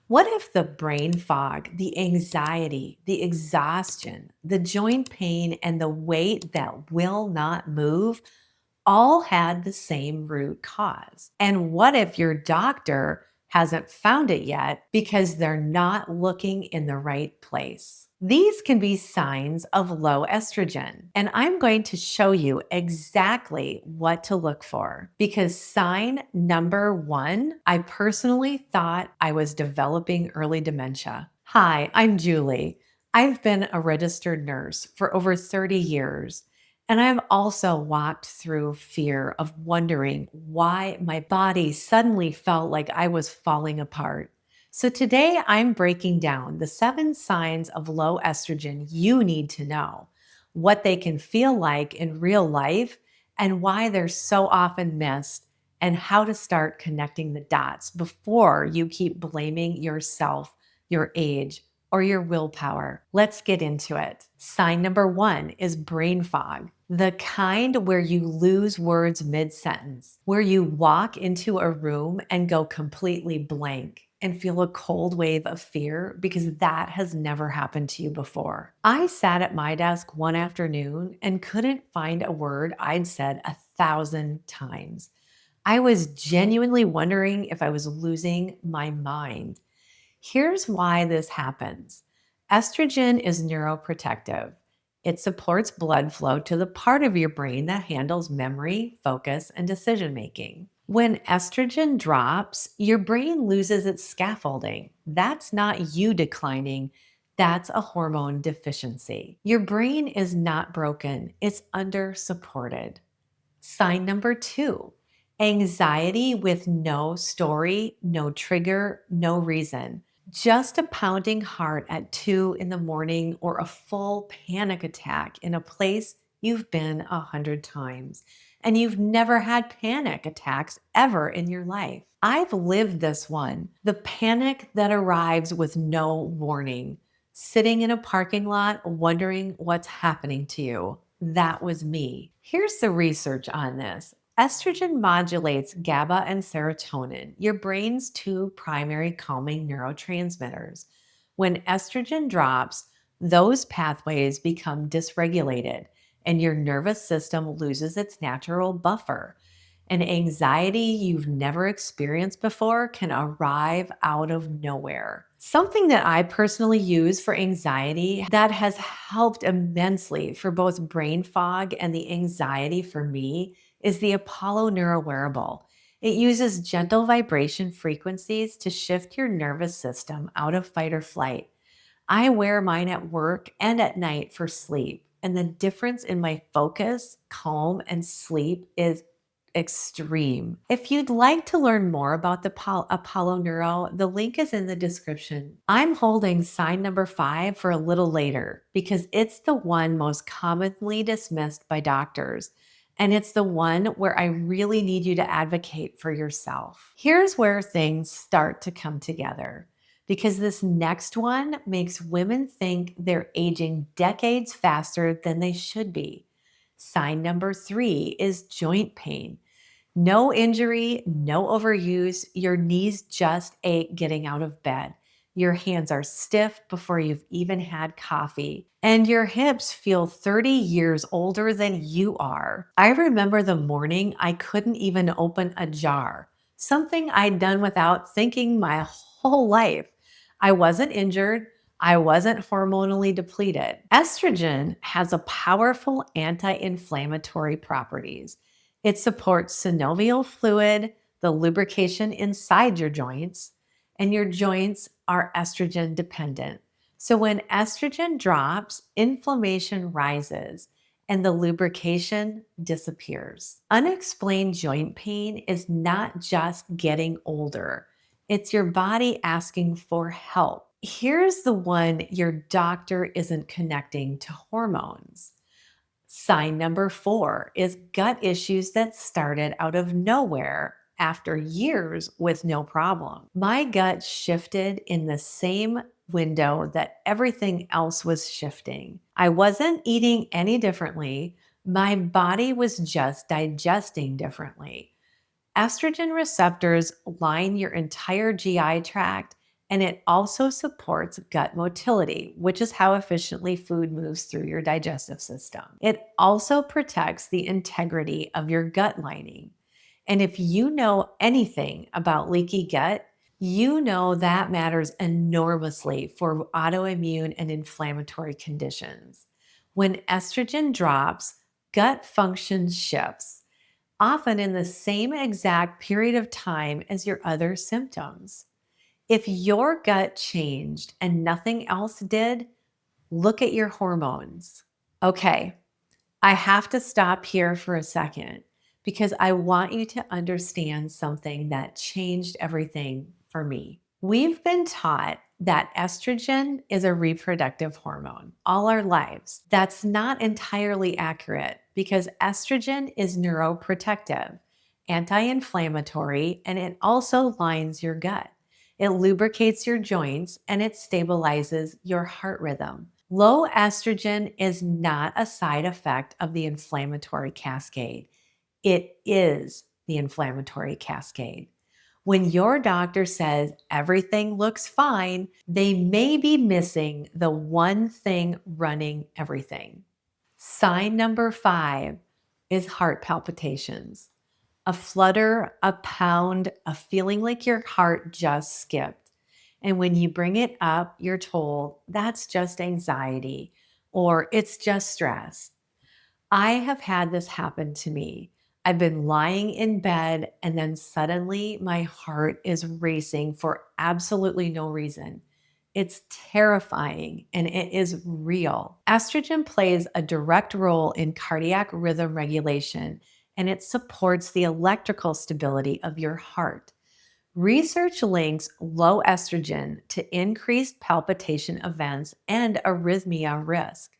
What if the brain fog, the anxiety, the exhaustion, the joint pain, and the weight that will not move all had the same root cause? And what if your doctor hasn't found it yet because they're not looking in the right place? These can be signs of low estrogen, and I'm going to show you exactly what to look for. Because sign number one, I personally thought I was developing early dementia. Hi, I'm Julie. I've been a registered nurse for over 30 years. And I've also walked through fear of wondering why my body suddenly felt like I was falling apart. So today I'm breaking down the 7 signs of low estrogen you need to know, what they can feel like in real life, and why they're so often missed, and how to start connecting the dots before you keep blaming yourself, your age, or your willpower. Let's get into it. Sign number 1 is brain fog, the kind where you lose words mid-sentence, where you walk into a room and go completely blank and feel a cold wave of fear because that has never happened to you before. I sat at my desk one afternoon and couldn't find a word I'd said 1,000 times. I was genuinely wondering if I was losing my mind. Here's why this happens. Estrogen is neuroprotective. It supports blood flow to the part of your brain that handles memory, focus, and decision making. When estrogen drops, your brain loses its scaffolding. That's not you declining, that's a hormone deficiency. Your brain is not broken, it's under supported. Sign number 2, anxiety with no story, no trigger, no reason. Just a pounding heart at 2 in the morning or a full panic attack in a place you've been 100 times. And you've never had panic attacks ever in your life. I've lived this one. The panic that arrives with no warning. Sitting in a parking lot wondering what's happening to you. That was me. Here's the research on this. Estrogen modulates GABA and serotonin, your brain's 2 primary calming neurotransmitters. When estrogen drops, those pathways become dysregulated and your nervous system loses its natural buffer. An anxiety you've never experienced before can arrive out of nowhere. Something that I personally use for anxiety that has helped immensely for both brain fog and the anxiety for me is the Apollo Neuro wearable. It uses gentle vibration frequencies to shift your nervous system out of fight or flight. I wear mine at work and at night for sleep, and the difference in my focus, calm, and sleep is extreme. If you'd like to learn more about the Apollo Neuro, the link is in the description. I'm holding sign number 5 for a little later because it's the one most commonly dismissed by doctors. And it's the one where I really need you to advocate for yourself. Here's where things start to come together, because this next one makes women think they're aging decades faster than they should be. Sign number 3 is joint pain. No injury, no overuse. Your knees just ache getting out of bed. Your hands are stiff before you've even had coffee. And your hips feel 30 years older than you are. I remember the morning I couldn't even open a jar, something I'd done without thinking my whole life. I wasn't injured. I wasn't hormonally depleted. Estrogen has a powerful anti-inflammatory properties. It supports synovial fluid, the lubrication inside your joints, and your joints are estrogen dependent. So when estrogen drops, inflammation rises and the lubrication disappears. Unexplained joint pain is not just getting older. It's your body asking for help. Here's the one your doctor isn't connecting to hormones. Sign number 4 is gut issues that started out of nowhere after years with no problem. My gut shifted in the same window that everything else was shifting. I wasn't eating any differently. My body was just digesting differently. Estrogen receptors line your entire GI tract, And it also supports gut motility, which is how efficiently food moves through your digestive system. It also protects the integrity of your gut lining. And if you know anything about leaky gut, you know that matters enormously for autoimmune and inflammatory conditions. When estrogen drops, gut function shifts, often in the same exact period of time as your other symptoms. If your gut changed and nothing else did, look at your hormones. Okay, I have to stop here for a second because I want you to understand something that changed everything for me. We've been taught that estrogen is a reproductive hormone all our lives. That's not entirely accurate because estrogen is neuroprotective, anti inflammatory, and it also lines your gut. It lubricates your joints and it stabilizes your heart rhythm. Low estrogen is not a side effect of the inflammatory cascade. It is the inflammatory cascade. When your doctor says everything looks fine, they may be missing the one thing running everything. Sign number 5 is heart palpitations. A flutter, a pound, a feeling like your heart just skipped. And when you bring it up, you're told that's just anxiety or it's just stress. I have had this happen to me. I've been lying in bed and then suddenly my heart is racing for absolutely no reason. It's terrifying and it is real. Estrogen plays a direct role in cardiac rhythm regulation and it supports the electrical stability of your heart. Research links low estrogen to increased palpitation events and arrhythmia risk.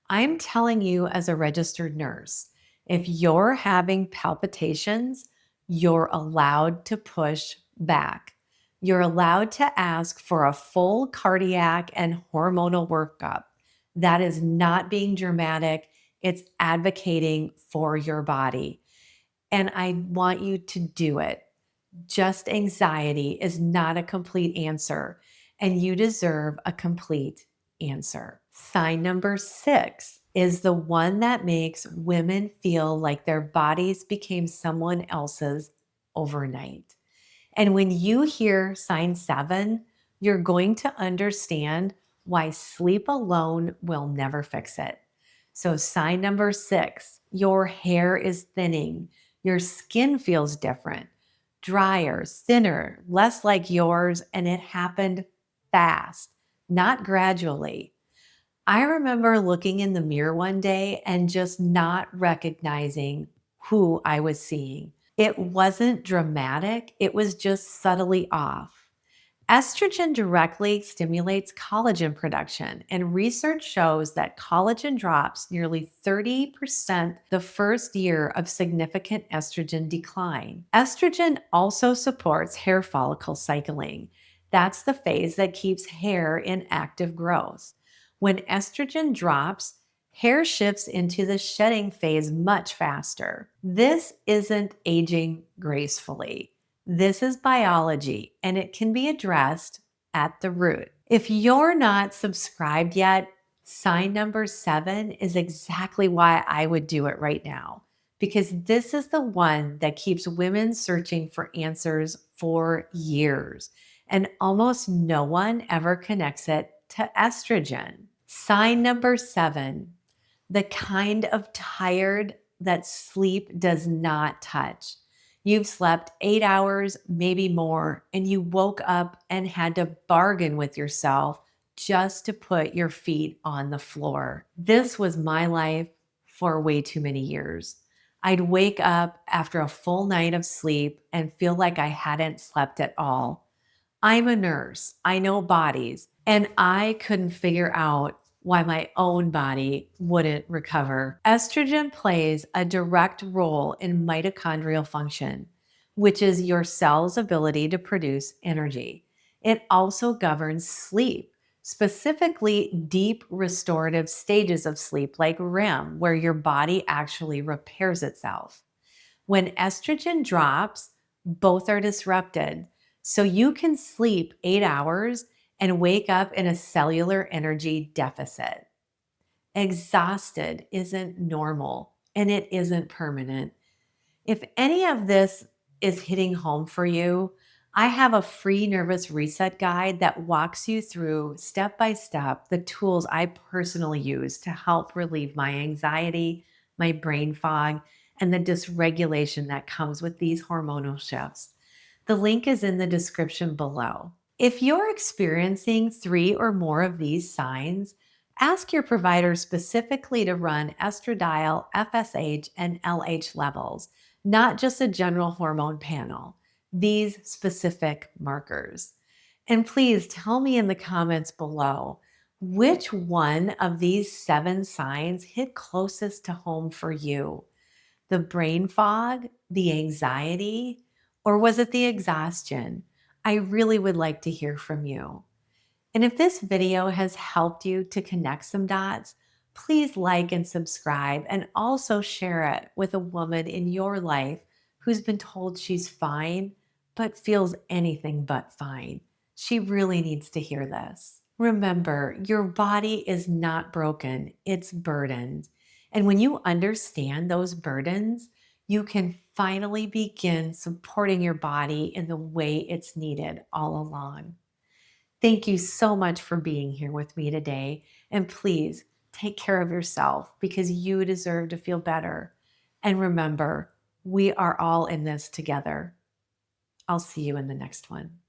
I'm telling you, as a registered nurse, if you're having palpitations, you're allowed to push back. You're allowed to ask for a full cardiac and hormonal workup. That is not being dramatic, it's advocating for your body. And I want you to do it. Just anxiety is not a complete answer, and you deserve a complete answer. Sign number 6 is the one that makes women feel like their bodies became someone else's overnight. And when you hear sign 7, you're going to understand why sleep alone will never fix it. So, sign number 6, your hair is thinning, your skin feels different, drier, thinner, less like yours, and it happened fast, not gradually. I remember looking in the mirror one day and just not recognizing who I was seeing. It wasn't dramatic, it was just subtly off. Estrogen directly stimulates collagen production, and research shows that collagen drops nearly 30% the first year of significant estrogen decline. Estrogen also supports hair follicle cycling. That's the phase that keeps hair in active growth. When estrogen drops, hair shifts into the shedding phase much faster. This isn't aging gracefully. This is biology and it can be addressed at the root. If you're not subscribed yet, sign number 7 is exactly why I would do it right now, because this is the one that keeps women searching for answers for years, and almost no one ever connects it to estrogen. Sign number 7, the kind of tired that sleep does not touch. You've slept 8 hours, maybe more, and you woke up and had to bargain with yourself just to put your feet on the floor. This was my life for way too many years. I'd wake up after a full night of sleep and feel like I hadn't slept at all. I'm a nurse, I know bodies, and I couldn't figure out why my own body wouldn't recover. Estrogen plays a direct role in mitochondrial function, which is your cell's ability to produce energy. It also governs sleep, specifically deep restorative stages of sleep like REM, where your body actually repairs itself. When estrogen drops, both are disrupted. So you can sleep 8 hours and wake up in a cellular energy deficit. Exhausted isn't normal and it isn't permanent. If any of this is hitting home for you, I have a free nervous reset guide that walks you through step by step the tools I personally use to help relieve my anxiety, my brain fog, and the dysregulation that comes with these hormonal shifts. The link is in the description below. If you're experiencing 3 or more of these signs, ask your provider specifically to run estradiol, FSH, and LH levels, not just a general hormone panel, these specific markers. And please tell me in the comments below which one of these 7 signs hit closest to home for you. The brain fog, the anxiety, or was it the exhaustion? I really would like to hear from you. And if this video has helped you to connect some dots, please like and subscribe and also share it with a woman in your life who's been told she's fine but feels anything but fine. She really needs to hear this. Remember, your body is not broken, it's burdened. And when you understand those burdens, you can finally begin supporting your body in the way it's needed all along. Thank you so much for being here with me today. And please take care of yourself because you deserve to feel better. And remember, we are all in this together. I'll see you in the next one.